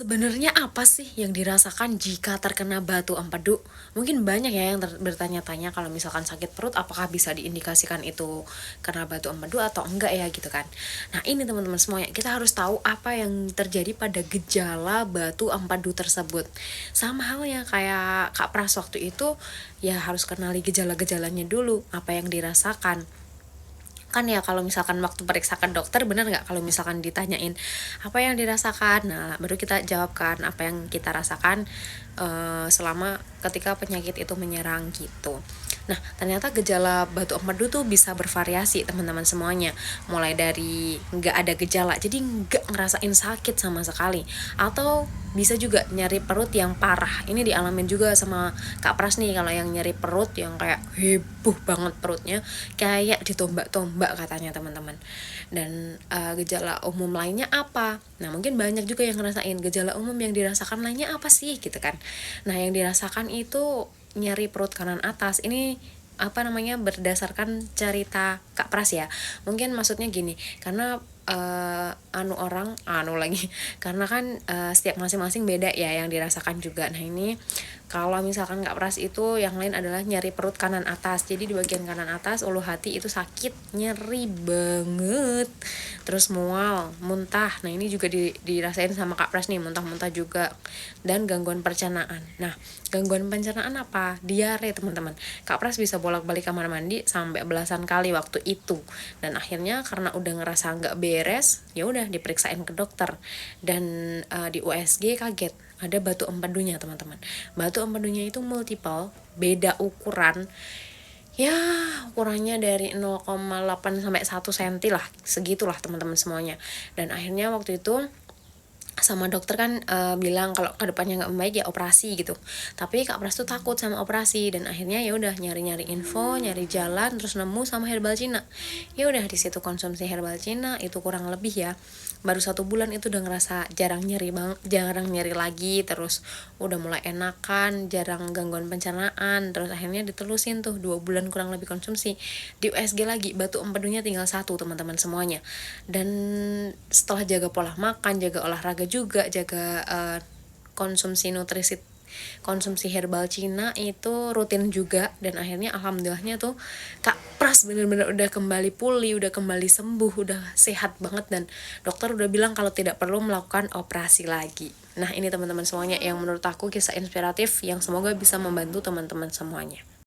Sebenarnya apa sih yang dirasakan jika terkena batu empedu? Mungkin banyak ya yang bertanya-tanya kalau misalkan sakit perut apakah bisa diindikasikan itu karena batu empedu atau enggak ya gitu kan. Nah ini teman-teman semuanya kita harus tahu apa yang terjadi pada gejala batu empedu tersebut. Sama halnya kayak Kak Pras waktu itu ya harus kenali gejala-gejalanya dulu apa yang dirasakan kan ya kalau misalkan waktu periksa ke dokter bener nggak kalau misalkan ditanyain apa yang dirasakan, nah baru kita jawabkan apa yang kita rasakan selama ketika penyakit itu menyerang gitu. Nah ternyata gejala batu empedu tuh bisa bervariasi teman-teman semuanya, mulai dari nggak ada gejala jadi nggak ngerasain sakit sama sekali, atau bisa juga nyari perut yang parah. Ini dialamin juga sama Kak Pras nih, kalau yang nyari perut yang kayak heboh banget perutnya kayak ditombak-tombak katanya teman-teman. Dan gejala umum lainnya apa? Nah mungkin banyak juga yang ngerasain gejala umum yang dirasakan lainnya apa sih gitu kan. Nah yang dirasakan itu nyeri perut kanan atas. Ini apa namanya berdasarkan cerita Kak Pras ya. Mungkin maksudnya gini, karena karena kan setiap masing-masing beda ya yang dirasakan juga. Nah ini kalau misalkan Kak Pras itu yang lain adalah nyeri perut kanan atas, jadi di bagian kanan atas ulu hati itu sakit, nyeri banget, terus mual, muntah. Nah ini juga dirasain sama Kak Pras nih, muntah-muntah juga, dan gangguan pencernaan. Nah gangguan pencernaan apa? Diare teman-teman. Kak Pras bisa bolak-balik kamar mandi sampai belasan kali waktu itu, dan akhirnya karena udah ngerasa nggak beres ya udah diperiksain ke dokter, dan di USG kaget ada batu empedunya teman-teman. Batu empedunya itu multiple, beda ukuran, ya ukurannya dari 0,8 sampai 1 cm lah, segitulah teman-teman semuanya. Dan akhirnya waktu itu sama dokter kan bilang kalau kedepannya nggak membaik ya operasi gitu, tapi Kak Pras tuh takut sama operasi, dan akhirnya ya udah nyari-nyari info, nyari jalan, terus nemu sama herbal Cina. Ya udah di situ konsumsi herbal Cina itu kurang lebih ya baru 1 bulan itu udah ngerasa jarang nyeri lagi, terus udah mulai enakan, jarang gangguan pencernaan, terus akhirnya diterusin tuh 2 bulan kurang lebih konsumsi. Di USG lagi batu empedunya tinggal 1 teman-teman semuanya. Dan setelah jaga pola makan, jaga olahraga juga, jaga konsumsi herbal Cina itu rutin juga, dan akhirnya alhamdulillahnya tuh Kak Pras bener-bener udah kembali pulih, udah kembali sembuh, udah sehat banget, dan dokter udah bilang kalau tidak perlu melakukan operasi lagi. Nah ini teman-teman semuanya yang menurut aku kisah inspiratif yang semoga bisa membantu teman-teman semuanya.